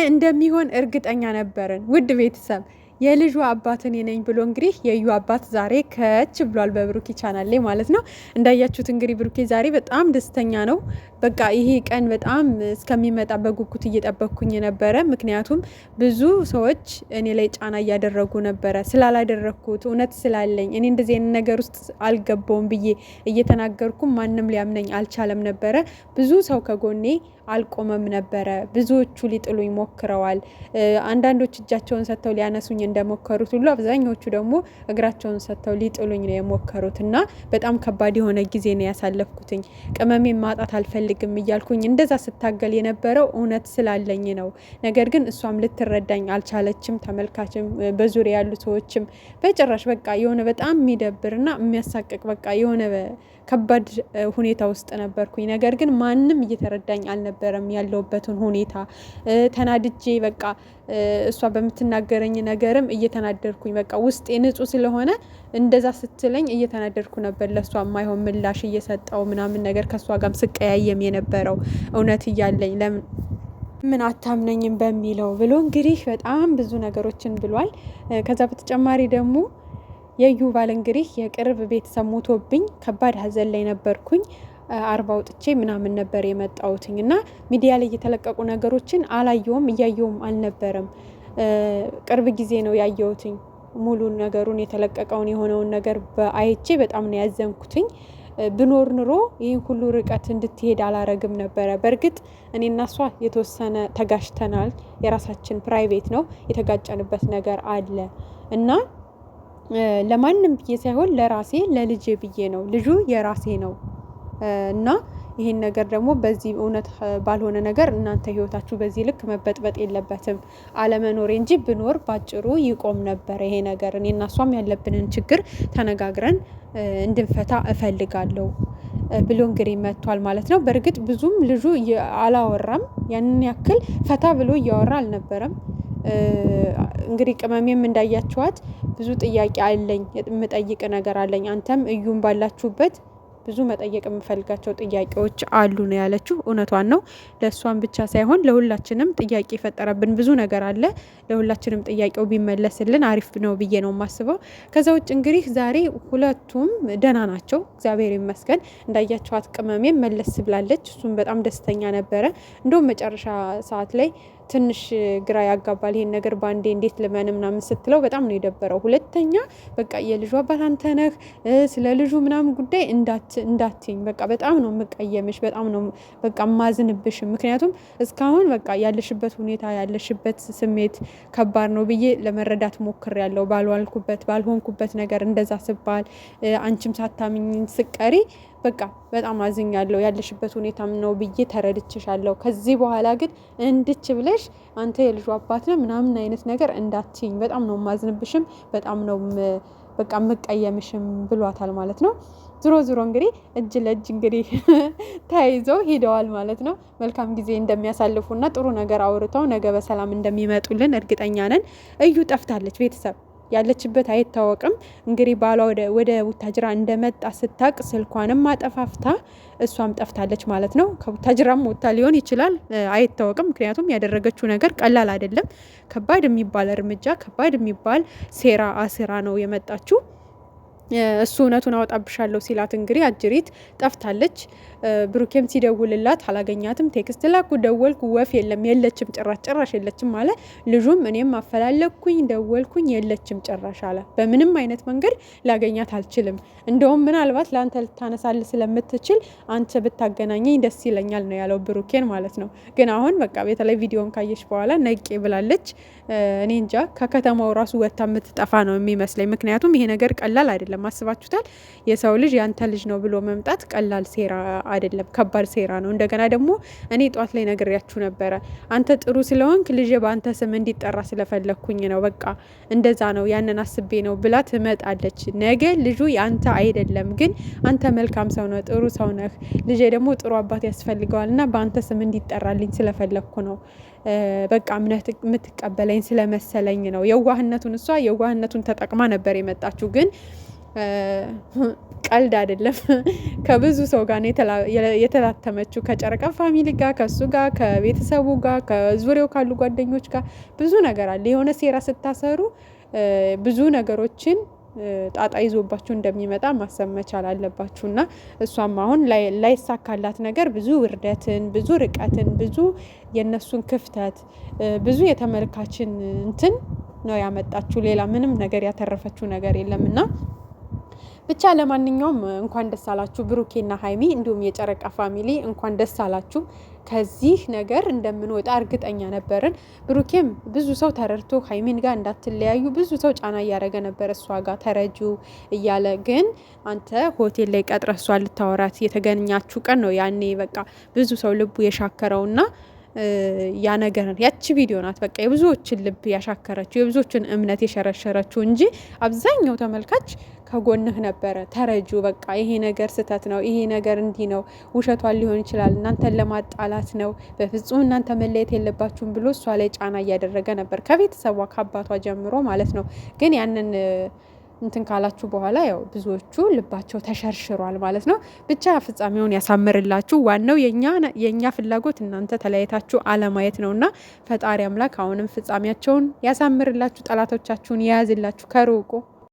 እንደሚሆን እርግጠኛ ነበርን። ውድ ቤተሰብ የልጁ አባት እኔ ነኝ ብሎ እንግዲህ የዩ አባት ዛሬ ከች ብሏል በብሩኬ ቻናል ላይ ማለት ነው። እንዳያችሁት እንግዲህ ብሩኬ ዛሬ በጣም ደስተኛ ነው። በቃ ይሄ ቀን በጣም እስከሚመጣ በጉጉት እየጠበቅኩኝ ነበረ። ምክንያቱም ብዙ ሰዎች እኔ ላይ ጫና እያደረጉ ነበረ ስላላደረግኩት እውነት ስላለኝ እኔ እንደዚህ አይነት ነገር ውስጥ አልገባውም ብዬ እየተናገርኩም ማንም ሊያምነኝ አልቻለም ነበረ። ብዙ ሰው ከጎኔ አልቆመም ነበረ። ብዙዎቹ ሊጥሉኝ ሞክረዋል። አንዳንዶች እጃቸውን ሰጥተው ሊያነሱኝ እንደሞከሩት ሁሉ አብዛኞቹ ደግሞ እግራቸውን ሰጥተው ሊጥሉኝ ነው የሞከሩት እና በጣም ከባድ የሆነ ጊዜ ነው ያሳለፍኩትኝ። ቅመሜን ማጣት አልፈልግም እያልኩኝ እንደዛ ስታገል የነበረው እውነት ስላለኝ ነው። ነገር ግን እሷም ልትረዳኝ አልቻለችም። ተመልካችም በዙሪያ ያሉ ሰዎችም በጭራሽ በቃ የሆነ በጣም የሚደብርና የሚያሳቅቅ በቃ የሆነ ከባድ ሁኔታ ውስጥ ነበርኩኝ። ነገር ግን ማንም እየተረዳኝ አልነበረም። ያለውበትን ሁኔታ ተናድጄ በቃ እሷ በምትናገረኝ ነገርም እየተናደርኩኝ በቃ ውስጤ ንጹህ ስለሆነ እንደዛ ስትለኝ እየተናደርኩ ነበር። ለሷ የማይሆን ምላሽ እየሰጠው ምናምን ነገር ከሷ ጋርም ስቀያየም የነበረው እውነት እያለኝ ምን አታምነኝም በሚለው ብሎ እንግዲህ በጣም ብዙ ነገሮችን ብሏል። ከዛ በተጨማሪ ደግሞ የዩ ባል እንግዲህ የቅርብ ቤተሰብ ሞቶብኝ ከባድ ሀዘን ላይ ነበርኩኝ። አርባ ወጥቼ ምናምን ነበር የመጣሁትኝ እና ሚዲያ ላይ የተለቀቁ ነገሮችን አላየውም እያየውም አልነበረም። ቅርብ ጊዜ ነው ያየሁትኝ ሙሉ ነገሩን የተለቀቀውን የሆነውን ነገር በአይቼ በጣም ነው ያዘንኩትኝ። ብኖር ኑሮ ይህን ሁሉ ርቀት እንድትሄድ አላረግም ነበረ። በእርግጥ እኔና እሷ የተወሰነ ተጋጭተናል። የራሳችን ፕራይቬት ነው የተጋጨንበት ነገር አለ እና ለማንም ብዬ ሳይሆን ለራሴ ለልጄ ብዬ ነው። ልጁ የራሴ ነው እና ይሄን ነገር ደግሞ በዚህ እውነት ባልሆነ ነገር እናንተ ህይወታችሁ በዚህ ልክ መበጥበጥ የለበትም። አለመኖሬ እንጂ ብኖር ባጭሩ ይቆም ነበር ይሄ ነገር። እኔና እሷም ያለብንን ችግር ተነጋግረን እንድንፈታ እፈልጋለሁ ብሎ እንግዲህ መጥቷል ማለት ነው። በእርግጥ ብዙም ልጁ አላወራም። ያንን ያክል ፈታ ብሎ እያወራ አልነበረም። እንግዲህ ቅመሜም እንዳያችኋት ብዙ ጥያቄ አለኝ የምጠይቅ ነገር አለኝ። አንተም እዩም ባላችሁበት ብዙ መጠየቅ የምፈልጋቸው ጥያቄዎች አሉ ነው ያለችው። እውነቷን ነው። ለእሷን ብቻ ሳይሆን ለሁላችንም ጥያቄ የፈጠረብን ብዙ ነገር አለ። ለሁላችንም ጥያቄው ቢመለስልን አሪፍ ነው ብዬ ነው የማስበው። ከዛ ውጭ እንግዲህ ዛሬ ሁለቱም ደህና ናቸው፣ እግዚአብሔር ይመስገን። እንዳያቸዋት ቅመሜም መለስ ብላለች። እሱም በጣም ደስተኛ ነበረ። እንደውም መጨረሻ ሰዓት ላይ ትንሽ ግራ ያጋባል። ይሄን ነገር ባንዴ እንዴት ልመን ምናምን ስትለው በጣም ነው የደበረው። ሁለተኛ በቃ የልጁ አባት አንተ ነህ፣ ስለ ልጁ ምናምን ጉዳይ እንዳትኝ በቃ በጣም ነው የምቀየምሽ፣ በጣም ነው በቃ ማዝንብሽ። ምክንያቱም እስካሁን በቃ ያለሽበት ሁኔታ ያለሽበት ስሜት ከባድ ነው ብዬ ለመረዳት ሞክሬያለሁ። ባልሆንኩበት ነገር እንደዛ ስባል አንቺም ሳታምኝ ስቀሪ በቃ በጣም አዝኛለሁ። ያለሽበት ሁኔታም ነው ብዬ ተረድቼሻለሁ። ከዚህ በኋላ ግን እንድች ብለሽ አንተ የልጁ አባት ነው ምናምን አይነት ነገር እንዳትይኝ፣ በጣም ነው ማዝንብሽም፣ በጣም ነው በቃ ምቀየምሽም ብሏታል ማለት ነው። ዞሮ እንግዲህ እጅ ለእጅ እንግዲህ ተያይዘው ሄደዋል ማለት ነው። መልካም ጊዜ እንደሚያሳልፉና ጥሩ ነገር አውርተው ነገ በሰላም እንደሚመጡልን እርግጠኛ ነን። እዩ ጠፍታለች ቤተሰብ ያለችበት አይታወቅም። እንግዲህ ባሏ ወደ ቡታጅራ እንደመጣ ስታቅ ስልኳንም አጠፋፍታ እሷም ጠፍታለች ማለት ነው። ከቡታጅራም ወጥታ ሊሆን ይችላል አይታወቅም። ምክንያቱም ያደረገችው ነገር ቀላል አይደለም። ከባድ የሚባል እርምጃ፣ ከባድ የሚባል ሴራ አስራ ነው የመጣችው። እሱ እውነቱን አወጣብሻለሁ ሲላት እንግዲህ አጅሪት ጠፍታለች። ብሩኬም ሲደውልላት አላገኛትም። ቴክስት ላኩ፣ ደወልኩ፣ ወፍ የለችም፣ ጭራሽ የለችም አለ። ልጁም እኔም አፈላለኩኝ፣ ደወልኩኝ፣ የለችም ጭራሽ አለ። በምንም አይነት መንገድ ላገኛት አልችልም። እንደውም ምናልባት ለአንተ ልታነሳል ስለምትችል አንተ ብታገናኘኝ ደስ ይለኛል ነው ያለው ብሩኬን ማለት ነው። ግን አሁን በቃ በተለይ ቪዲዮን ካየሽ በኋላ ነቄ ብላለች። እኔ እንጃ ከከተማው ራሱ ወጥታ የምትጠፋ ነው የሚመስለኝ። ምክንያቱም ይሄ ነገር ቀላል አይደለም። አስባችሁታል? የሰው ልጅ ያንተ ልጅ ነው ብሎ መምጣት ቀላል ሴራ አይደለም፣ ከባድ ሴራ ነው። እንደገና ደግሞ እኔ ጧት ላይ ነግሬያችሁ ነበረ። አንተ ጥሩ ስለሆንክ ልጅ በአንተ ስም እንዲጠራ ስለፈለግኩኝ ነው፣ በቃ እንደዛ ነው፣ ያንን አስቤ ነው ብላ ትመጣለች። ነገ ልጁ ያንተ አይደለም፣ ግን አንተ መልካም ሰው ነው፣ ጥሩ ሰው ነህ። ልጄ ደግሞ ጥሩ አባት ያስፈልገዋል እና በአንተ ስም እንዲጠራልኝ ስለፈለግኩ ነው፣ በቃ እምነት የምትቀበለኝ ስለመሰለኝ ነው። የዋህነቱን እሷ የዋህነቱን ተጠቅማ ነበር የመጣችሁ ግን ቀልድ አይደለም። ከብዙ ሰው ጋር ነው የተላተመችው፣ ከጨረቃ ፋሚሊ ጋር፣ ከሱ ጋር፣ ከቤተሰቡ ጋር፣ ከዙሪያው ካሉ ጓደኞች ጋር ብዙ ነገር አለ። የሆነ ሴራ ስታሰሩ ብዙ ነገሮችን ጣጣ ይዞባችሁ እንደሚመጣ ማሰብ መቻል አለባችሁ። እና እሷም አሁን ላይሳካላት ነገር ብዙ ውርደትን፣ ብዙ ርቀትን፣ ብዙ የነሱን ክፍተት፣ ብዙ የተመልካችን እንትን ነው ያመጣችሁ። ሌላ ምንም ነገር ያተረፈችው ነገር የለም። እና ብቻ ለማንኛውም እንኳን ደስ አላችሁ ብሩኬና ሀይሚ፣ እንዲሁም የጨረቃ ፋሚሊ እንኳን ደስ አላችሁ። ከዚህ ነገር እንደምንወጣ እርግጠኛ ነበርን። ብሩኬም ብዙ ሰው ተረድቶ ሀይሚን ጋር እንዳትለያዩ ብዙ ሰው ጫና እያደረገ ነበር፣ እሷ ጋር ተረጁ እያለ። ግን አንተ ሆቴል ላይ ቀጥረ እሷ ልታወራት የተገኛችሁ ቀን ነው ያኔ በቃ ብዙ ሰው ልቡ የሻከረውና ያ ነገር ያቺ ቪዲዮ ናት በቃ የብዙዎችን ልብ ያሻከረችው የብዙዎችን እምነት የሸረሸረችው እንጂ አብዛኛው ተመልካች ከጎንህ ነበረ። ተረጁ በቃ ይሄ ነገር ስህተት ነው፣ ይሄ ነገር እንዲህ ነው፣ ውሸቷን ሊሆን ይችላል፣ እናንተን ለማጣላት ነው፣ በፍጹም እናንተ መለየት የለባችሁም ብሎ እሷ ላይ ጫና እያደረገ ነበር፣ ከቤተሰቧ ከአባቷ ጀምሮ ማለት ነው። ግን ያንን እንትን ካላችሁ በኋላ ያው ብዙዎቹ ልባቸው ተሸርሽሯል ማለት ነው። ብቻ ፍጻሜውን ያሳምርላችሁ። ዋናው የኛ ፍላጎት እናንተ ተለያይታችሁ አለማየት ነውና ፈጣሪ አምላክ አሁንም ፍጻሜያቸውን ያሳምርላችሁ፣ ጠላቶቻችሁን የያዝላችሁ ከሩቁ